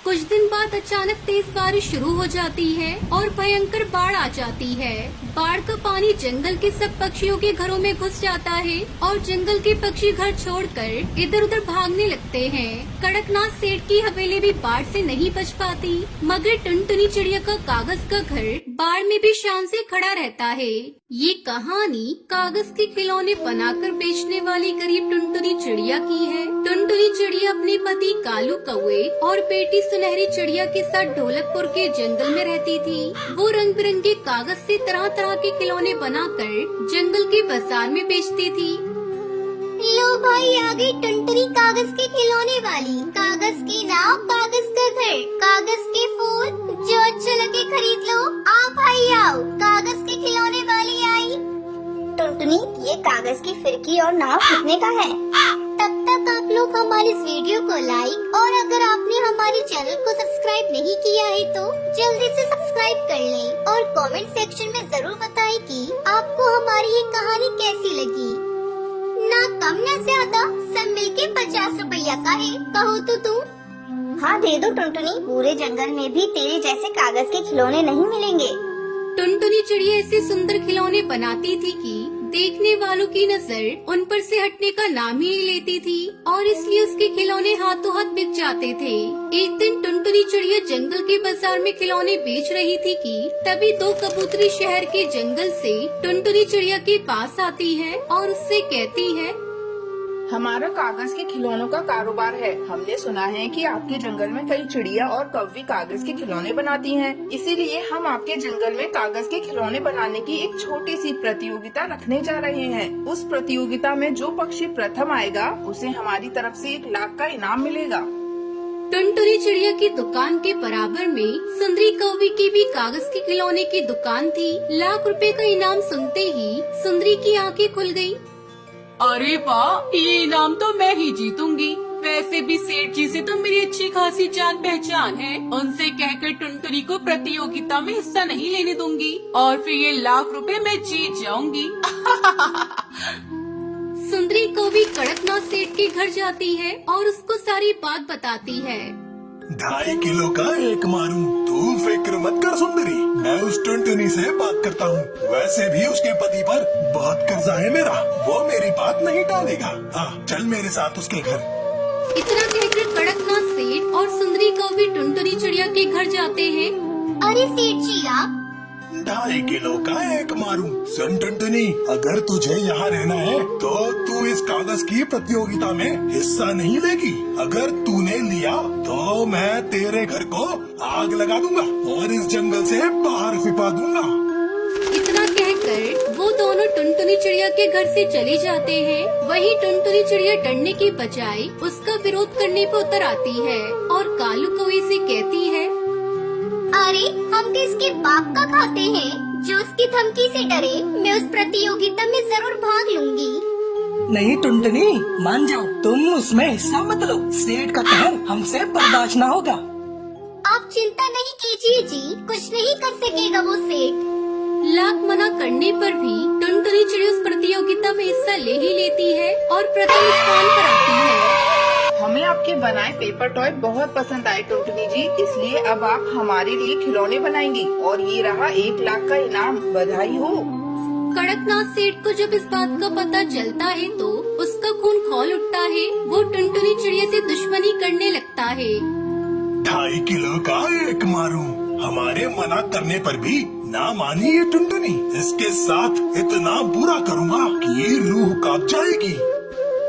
कुछ दिन बाद अचानक तेज बारिश शुरू हो जाती है और भयंकर बाढ़ आ जाती है। बाढ़ का पानी जंगल के सब पक्षियों के घरों में घुस जाता है और जंगल के पक्षी घर छोड़कर इधर उधर भागने लगते हैं। कड़कनाथ सेठ की हवेली भी बाढ़ से नहीं बच पाती, मगर टुनटुनी चिड़िया का कागज का घर बाढ़ में भी शान से खड़ा रहता है। ये कहानी कागज के खिलौने बनाकर बेचने वाली गरीब टुनटुनी चिड़िया की है। टुनटुनी चिड़िया अपने पति कालू कौवे और बेटी सुनहरी चिड़िया के साथ ढोलकपुर के जंगल में रहती थी। वो रंग बिरंगे कागज से तरह तरह के खिलौने बनाकर जंगल के बाजार में बेचती थी। लो भाई, आ गई टुनटुनी कागज के खिलौने वाली। कागज की नाव, कागज का घर, कागज के फूल, जो अच्छा लगे खरीद लो। आओ भाई आओ, कागज के खिलौने वाली आई। टुनटुनी, ये कागज की फिरकी और नाव कितने का है? तब तक आप लोग हमारे इस वीडियो को लाइक और अगर आपने हमारे चैनल को सब्सक्राइब नहीं किया है तो जल्दी से सब्सक्राइब कर लें और कमेंट सेक्शन में जरूर बताएं कि आपको हमारी ये कहानी कैसी लगी। ना कम ना ज्यादा, सब मिलके 50 रुपया का है, कहो तो तुम। हाँ दे दो टुनटुनी, पूरे जंगल में भी तेरे जैसे कागज के खिलौने नहीं मिलेंगे। टुनटुनी चिड़िया ऐसे सुंदर खिलौने बनाती थी कि देखने वालों की नजर उन पर से हटने का नाम ही नहीं लेती थी और इसलिए उसके खिलौने हाथों हाथ बिक जाते थे। एक दिन टुनटुनी चिड़िया जंगल के बाजार में खिलौने बेच रही थी कि तभी दो कबूतरी शहर के जंगल से टुनटुनी चिड़िया के पास आती है और उससे कहती है, हमारा कागज के खिलौनों का कारोबार है। हमने सुना है कि आपके जंगल में कई चिड़िया और कौवी कागज के खिलौने बनाती हैं। इसीलिए हम आपके जंगल में कागज के खिलौने बनाने की एक छोटी सी प्रतियोगिता रखने जा रहे हैं। उस प्रतियोगिता में जो पक्षी प्रथम आएगा उसे हमारी तरफ से 1 लाख का इनाम मिलेगा। टुनटुनी चिड़िया की दुकान के बराबर में सुंदरी कौवी की भी कागज के खिलौने की दुकान थी। 1 लाख रुपए का इनाम सुनते ही सुंदरी की आंखें खुल गयी। अरे वाह, ये इनाम तो मैं ही जीतूंगी। वैसे भी सेठ जी से तो मेरी अच्छी खासी जान पहचान है। उनसे कहकर टुनटुनी को प्रतियोगिता में हिस्सा नहीं लेने दूंगी और फिर ये 1 लाख रुपए मैं जीत जाऊंगी। सुंदरी कौवी कड़कनाथ सेठ के घर जाती है और उसको सारी बात बताती है। 2.5 किलो का एक मारूं, तू फिक्र मत कर सुंदरी, मैं उस टुनटुनी से बात करता हूँ। वैसे भी उसके पति पर बहुत कर्जा है मेरा, वो मेरी बात नहीं टालेगा। हाँ चल मेरे साथ उसके घर। इतना कहकर कड़कनाथ सेठ और सुंदरी कौवी टुनटुनी चिड़िया के घर जाते हैं। अरे सेठ जी आप 2.5 किलो का एक मारूं। सुन टुनटुनी, अगर तुझे यहाँ रहना है तो तू इस कागज की प्रतियोगिता में हिस्सा नहीं लेगी। अगर तूने लिया तो मैं तेरे घर को आग लगा दूंगा और इस जंगल से बाहर फिपा दूंगा। इतना कहकर वो दोनों टुनटुनी चिड़िया के घर से चले जाते हैं। वहीं टुनटुनी चिड़िया डरने की बजाय उसका विरोध करने पर उतर आती है और कालू कौवे से कहती है, अरे हम किसके बाप का खाते हैं जो उसकी धमकी से डरे। मैं उस प्रतियोगिता में जरूर भाग लूंगी। नहीं टुनटुनी, मान जाओ, तुम उसमें हिस्सा मत लो। सेठ का कहर हमसे बर्दाश्त न होगा। आप चिंता नहीं कीजिए जी, कुछ नहीं कर सकेगा वो सेठ। लाख मना करने पर भी टुनटुनी चिड़िया उस प्रतियोगिता में हिस्सा ले ही लेती है और प्रथम स्थान पर आती है। हमें आपके बनाए पेपर टॉय बहुत पसंद आए टुनटुनी जी, इसलिए अब आप हमारे लिए खिलौने बनाएंगी और ये रहा 1 लाख का इनाम। बधाई हो। कड़कनाथ सेठ को जब इस बात का पता चलता है तो उसका खून खौल उठता है। वो टुनटुनी चिड़िया से दुश्मनी करने लगता है। 2.5 किलो का एक मारूं, हमारे मना करने पर भी ना मानी ये टुनटुनी। इसके साथ इतना बुरा करूँगा कि ये रूह कांप जाएगी।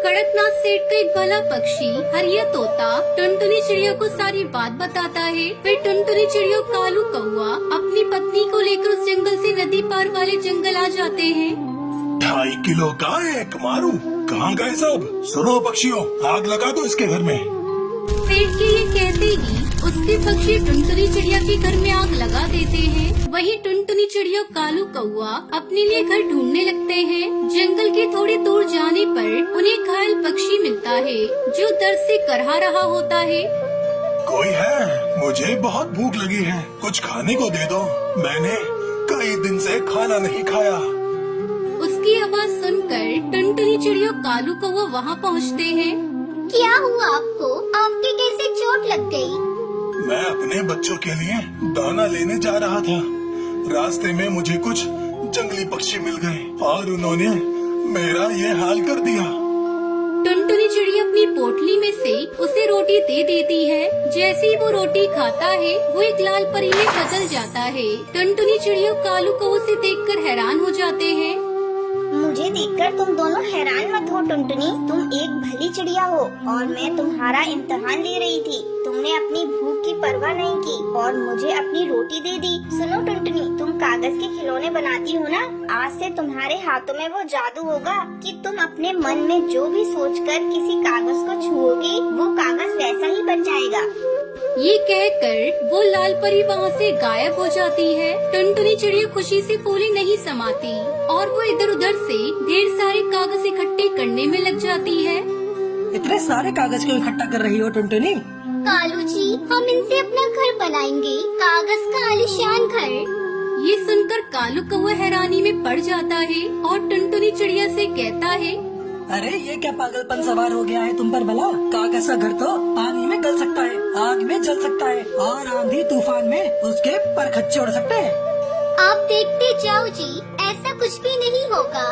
कड़कनाथ सेठ का एक भला पक्षी हरिया तोता टुनटुनी चिड़िया को सारी बात बताता है। फिर टुनटुनी चिड़िया कालू कौवा अपनी पत्नी को लेकर उस जंगल से नदी पार वाले जंगल आ जाते हैं। 2.5 किलो का एक मारूं, कहाँ गए सब? सुनो पक्षियों, आग लगा दो इसके घर में। सेठ के ये कहते ही उसके पक्षी टुनटुनी चिड़िया के घर में आग लगा देते हैं। वहीं टुनटुनी चिड़िया कालू कौवा अपने लिए घर ढूंढने लगते हैं। जंगल के थोड़े दूर जाने पर उन्हें घायल पक्षी मिलता है जो दर्द से करहा रहा होता है। कोई है? मुझे बहुत भूख लगी है, कुछ खाने को दे दो, मैंने कई दिन से खाना नहीं खाया। उसकी आवाज सुनकर टुनटुनी चिड़िया कालू कौवा वहाँ पहुँचते हैं। क्या हुआ आपको? आपके कैसे चोट लग गई? मैं अपने बच्चों के लिए दाना लेने जा रहा था। रास्ते में मुझे कुछ जंगली पक्षी मिल गए और उन्होंने मेरा ये हाल कर दिया। टुनटुनी चिड़िया अपनी पोटली में से उसे रोटी दे देती है। जैसे ही वो रोटी खाता है वो एक लाल परी में बदल जाता है। टुनटुनी चिड़िया कालू कौवे से देखकर हैरान हो जाते हैं। मुझे देखकर तुम दोनों हैरान मत हो टुनटुनी, तुम एक भली चिड़िया हो और मैं तुम्हारा इम्तिहान ले रही थी। तुमने अपनी भूख की परवाह नहीं की और मुझे अपनी रोटी दे दी। सुनो टुनटुनी, तुम कागज के खिलौने बनाती हो ना, आज से तुम्हारे हाथों में वो जादू होगा कि तुम अपने मन में जो भी सोचकर किसी कागज को छुओगी वो कागज वैसा ही बन जाएगा। ये कहकर वो लाल परी वहाँ से गायब हो जाती है। टुनटुनी चिड़िया खुशी से फूली नहीं समाती और वो इधर उधर से ढेर सारे कागज इकट्ठे करने में लग जाती है। इतने सारे कागज क्यों इकट्ठा कर रही हो टुनटुनी? कालू जी, हम इनसे अपना घर बनाएंगे, कागज का आलीशान घर। ये सुनकर कालू कौवा हैरानी में पड़ जाता है और टुनटुनी चिड़िया से कहता है, अरे ये क्या पागलपन सवार हो गया है तुम पर भला? कागज का घर तो पानी में गल सकता है, आग में जल सकता है और आंधी तूफान में उसके परखच्चे उड़ सकते हैं। आप देखते जाओ जी, ऐसा कुछ भी नहीं होगा।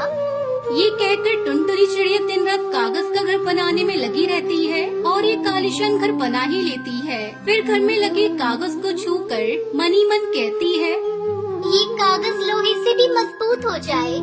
ये कहकर टुनटुनी चिड़िया दिन रात कागज का घर बनाने में लगी रहती है और ये आलीशान घर बना ही लेती है। फिर घर में लगे कागज को छूकर मनी मन कहती है, ये कागज लोहे से भी मजबूत हो जाए।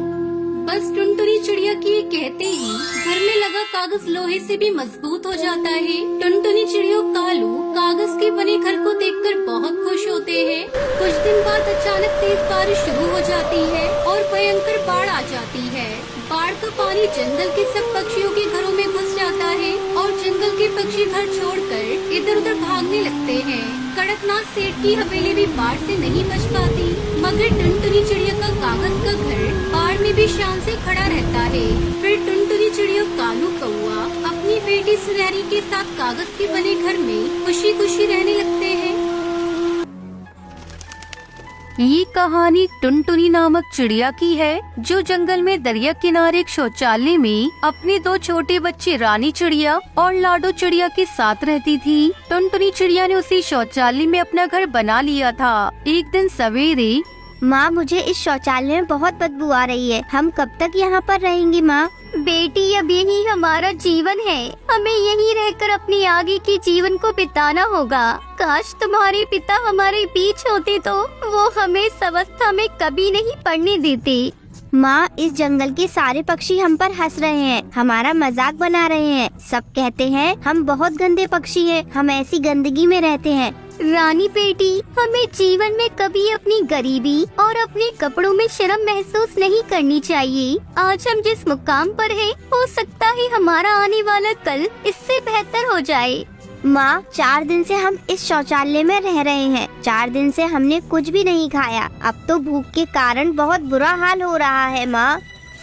बस टुनटुनी चिड़िया की ये कहते ही घर में लगा कागज लोहे से भी मजबूत हो जाता है। टुनटुनी चिड़िया और कालू कागज के बने घर को देखकर बहुत खुश होते हैं। कुछ दिन बाद अचानक तेज बारिश शुरू हो जाती है और भयंकर बाढ़ आ जाती है। बाढ़ का पानी जंगल के सब पक्षियों के घरों में घुस जाता है और जंगल के पक्षी घर छोड़कर इधर उधर भागने लगते हैं। कड़कनाथ सेठ की हवेली भी बाढ़ से नहीं बच पाती, मगर टुनटुनी चिड़िया का कागज का घर बाढ़ में भी शान से खड़ा रहता है। फिर टुनटुनी चिड़िया कालू कौवा अपनी बेटी सुनहरी के साथ कागज के बने घर में खुशी खुशी रहने लगते हैं। ये कहानी टुनटुनी नामक चिड़िया की है, जो जंगल में दरिया किनारे एक शौचालय में अपने दो छोटे बच्चे रानी चिड़िया और लाडो चिड़िया के साथ रहती थी। टुनटुनी चिड़िया ने उसी शौचालय में अपना घर बना लिया था। एक दिन सवेरे, माँ, मुझे इस शौचालय में बहुत बदबू आ रही है, हम कब तक यहाँ पर रहेंगी माँ? बेटी, अब यही हमारा जीवन है, हमें यहीं रहकर अपनी आगे की जीवन को बिताना होगा। काश तुम्हारे पिता हमारे बीच होते तो वो हमें इस अवस्था में कभी नहीं पड़ने देते। माँ, इस जंगल के सारे पक्षी हम पर हंस रहे हैं, हमारा मजाक बना रहे हैं। सब कहते हैं हम बहुत गंदे पक्षी हैं, हम ऐसी गंदगी में रहते हैं। रानी बेटी, हमें जीवन में कभी अपनी गरीबी और अपने कपड़ों में शर्म महसूस नहीं करनी चाहिए। आज हम जिस मुकाम पर हैं, हो सकता है हमारा आने वाला कल इससे बेहतर हो जाए। माँ, 4 दिन से हम इस शौचालय में रह रहे हैं, 4 दिन से हमने कुछ भी नहीं खाया। अब तो भूख के कारण बहुत बुरा हाल हो रहा है माँ।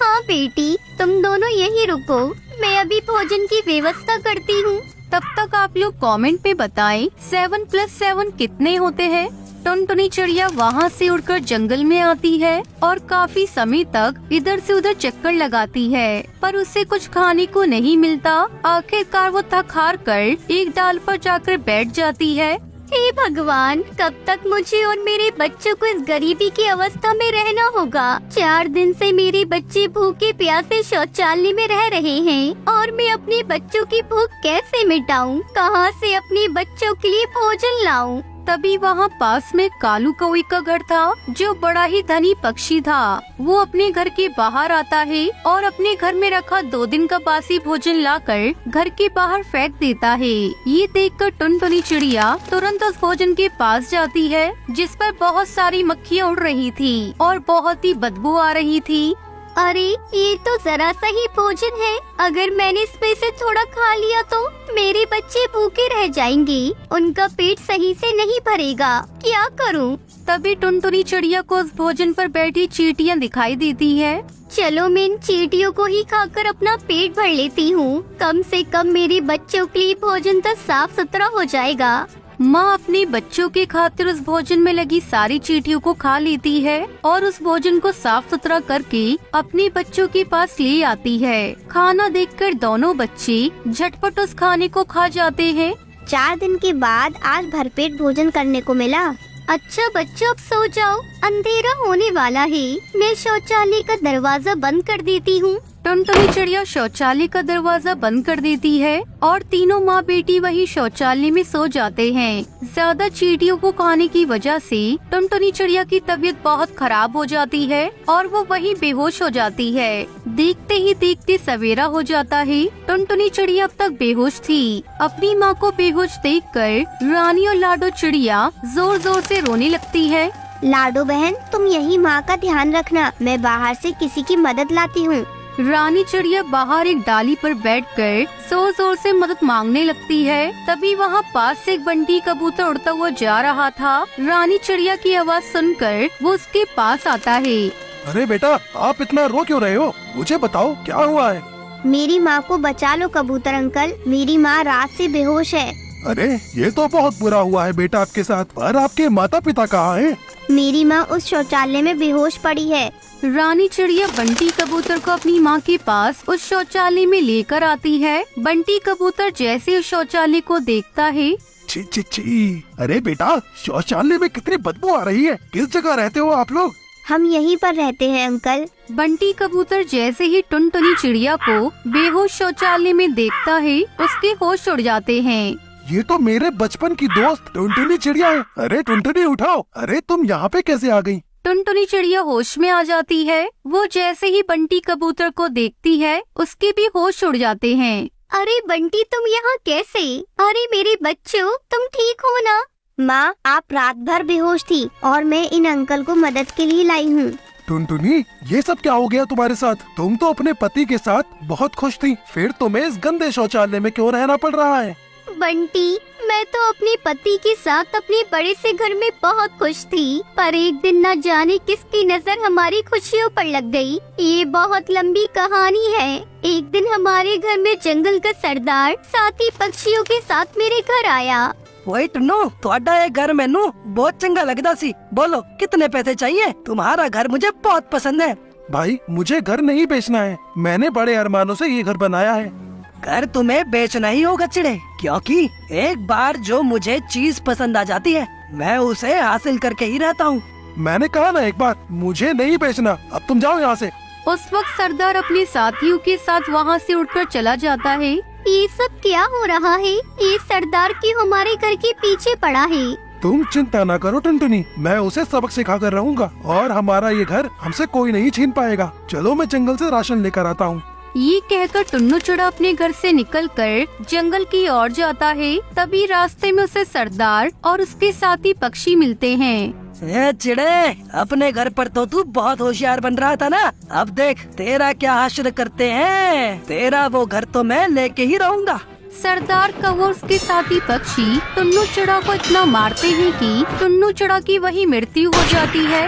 हाँ बेटी, तुम दोनों यहीं रुको, मैं अभी भोजन की व्यवस्था करती हूँ। तब तक आप लोग कमेंट में बताएं 7 + 7 कितने होते हैं। टुनटुनी चिड़िया वहाँ से उड़कर जंगल में आती है और काफी समय तक इधर से उधर चक्कर लगाती है, पर उसे कुछ खाने को नहीं मिलता। आखिरकार वो थक हार कर एक डाल पर जाकर बैठ जाती है। हे भगवान, कब तक मुझे और मेरे बच्चों को इस गरीबी की अवस्था में रहना होगा? 4 दिन से मेरे बच्चे भूखे प्यासे शौचालय में रह रहे हैं और मैं अपने बच्चों की भूख कैसे मिटाऊं? कहां से अपने बच्चों के लिए भोजन लाऊं? तभी वहाँ पास में कालू कौवे का घर था, जो बड़ा ही धनी पक्षी था। वो अपने घर के बाहर आता है और अपने घर में रखा 2 दिन का बासी भोजन लाकर घर के बाहर फेंक देता है। ये देखकर टुनटुनी चिड़िया तुरंत उस भोजन के पास जाती है, जिस पर बहुत सारी मक्खियाँ उड़ रही थी और बहुत ही बदबू आ रही थी। अरे, ये तो जरा सा ही भोजन है, अगर मैंने इसमें से थोड़ा खा लिया तो मेरे बच्चे भूखे रह जाएंगे, उनका पेट सही से नहीं भरेगा, क्या करूं? तभी टुनटुनी चिड़िया को उस भोजन पर बैठी चींटियां दिखाई देती है। चलो, मैं इन चींटियों को ही खाकर अपना पेट भर लेती हूँ, कम से कम मेरे बच्चों के लिए भोजन तो साफ सुथरा हो जाएगा। माँ अपने बच्चों के खातिर उस भोजन में लगी सारी चींटियों को खा लेती है और उस भोजन को साफ सुथरा करके अपने बच्चों के पास ले आती है। खाना देखकर दोनों बच्चे झटपट उस खाने को खा जाते हैं। 4 दिन के बाद आज भरपेट भोजन करने को मिला। अच्छा बच्चों, अब सो जाओ, अंधेरा होने वाला है। मैं शौचालय का दरवाजा बंद कर देती हूँ। टुनटुनी चिड़िया शौचालय का दरवाजा बंद कर देती है और तीनों माँ बेटी वही शौचालय में सो जाते हैं। ज्यादा चींटियों को खाने की वजह से टुनटुनी चिड़िया की तबीयत बहुत खराब हो जाती है और वो वहीं बेहोश हो जाती है। देखते ही देखते सवेरा हो जाता है। टुनटुनी चिड़िया अब तक बेहोश थी। अपनी माँ को बेहोश देखकर रानी और लाडो चिड़िया जोर जोर से रोने लगती है। लाडो बहन, तुम यही माँ का ध्यान रखना, मैं बाहर से किसी की मदद लाती हूँ। रानी चिड़िया बाहर एक डाली पर बैठकर जोर जोर से मदद मांगने लगती है। तभी वहाँ पास से एक बंटी कबूतर उड़ता हुआ जा रहा था। रानी चिड़िया की आवाज सुनकर वो उसके पास आता है। अरे बेटा, आप इतना रो क्यों रहे हो? मुझे बताओ क्या हुआ है? मेरी माँ को बचा लो कबूतर अंकल, मेरी माँ रात से बेहोश है। अरे ये तो बहुत बुरा हुआ है बेटा आपके साथ। पर आपके माता पिता कहाँ हैं? मेरी माँ उस शौचालय में बेहोश पड़ी है। रानी चिड़िया बंटी कबूतर को अपनी माँ के पास उस शौचालय में लेकर आती है। बंटी कबूतर जैसे उस शौचालय को देखता है। छी छी छी! अरे बेटा, शौचालय में कितनी बदबू आ रही है। किस जगह रहते हो आप लोग? हम यहीं पर रहते हैं अंकल। बंटी कबूतर जैसे ही टुनटुनी चिड़िया को बेहोश शौचालय में देखता है, उसके होश उड़ जाते हैं। ये तो मेरे बचपन की दोस्त टुनटुनी चिड़िया है। अरे टुनटुनी उठाओ! अरे तुम यहाँ पे कैसे आ गई? टुनटुनी चिड़िया होश में आ जाती है। वो जैसे ही बंटी कबूतर को देखती है, उसके भी होश उड़ जाते हैं। अरे बंटी, तुम यहाँ कैसे? अरे मेरे बच्चों, तुम ठीक हो ना? माँ, आप रात भर बेहोश थी और मैं इन अंकल को मदद के लिए लाई हूँ। टुनटुनी, ये सब क्या हो गया तुम्हारे साथ? तुम तो अपने पति के साथ बहुत खुश थी, फिर तुम्हें इस गंदे शौचालय में क्यों रहना पड़ रहा है? बंटी, मैं तो अपने पति के साथ अपने बड़े से घर में बहुत खुश थी, पर एक दिन न जाने किसकी नजर हमारी खुशियों पर लग गई। ये बहुत लंबी कहानी है। एक दिन हमारे घर में जंगल का सरदार साथी पक्षियों के साथ मेरे घर आया। वही टुन्नू, ਤੁਹਾਡਾ ये घर मैनू बहुत चंगा लगता सी। बोलो कितने पैसे चाहिए? तुम्हारा घर मुझे बहुत पसंद है। भाई, मुझे घर नहीं बेचना है। मैंने बड़े अरमानों से ये घर बनाया है। घर तुम्हें बेचना ही होगा चिड़े, क्योंकि एक बार जो मुझे चीज पसंद आ जाती है मैं उसे हासिल करके ही रहता हूँ। मैंने कहा ना एक बार, मुझे नहीं बेचना। अब तुम जाओ यहाँ से। उस वक्त सरदार अपने साथियों के साथ वहाँ से उठकर चला जाता है। ये सब क्या हो रहा है? ये सरदार क्यों हमारे घर के पीछे पड़ा है? तुम चिंता ना करो टुनटुनी, मैं उसे सबक सिखा कर रहूंगा और हमारा ये घर हमसे कोई नहीं छीन पाएगा। चलो मैं जंगल से राशन लेकर आता हूँ। ये कहकर टुन्नू चिड़ा अपने घर से निकलकर जंगल की ओर जाता है। तभी रास्ते में उसे सरदार और उसके साथी पक्षी मिलते हैं। चिड़े, अपने घर पर तो तू बहुत होशियार बन रहा था ना। अब देख तेरा क्या हासिल करते हैं। तेरा वो घर तो मैं लेके ही रहूंगा। सरदार कौवा और उसके साथी पक्षी टुन्नू चिड़ा को इतना मारते हैं कि टुन्नू चिड़ा की वही मृत्यु हो जाती है।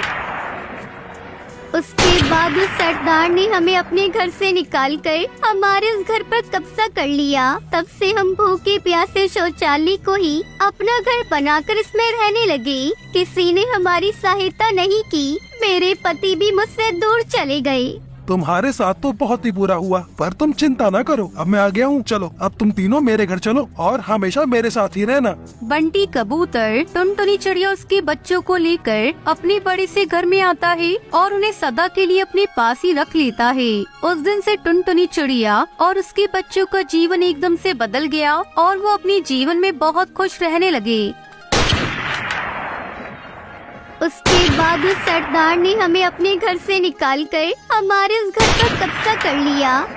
उसके बाद उस सरदार ने हमें अपने घर से निकालकर हमारे उस घर पर कब्जा कर लिया। तब से हम भूखे प्यासे शौचालय को ही अपना घर बनाकर इसमें रहने लगे। किसी ने हमारी सहायता नहीं की। मेरे पति भी मुझसे दूर चले गए। तुम्हारे साथ तो बहुत ही बुरा हुआ, पर तुम चिंता ना करो। अब मैं आ गया हूँ। चलो अब तुम तीनों मेरे घर चलो और हमेशा मेरे साथ ही रहना। बंटी कबूतर टुनटुनी चिड़िया उसके बच्चों को लेकर अपने बड़े से घर में आता है और उन्हें सदा के लिए अपने पास ही रख लेता है। उस दिन से टुनटुनी चिड़िया और उसके बच्चों का जीवन एकदम से बदल गया और वो अपने जीवन में बहुत खुश रहने लगे। उसके बाद उस सरदार ने हमें अपने घर से निकालकर हमारे उस घर पर कब्जा कर लिया।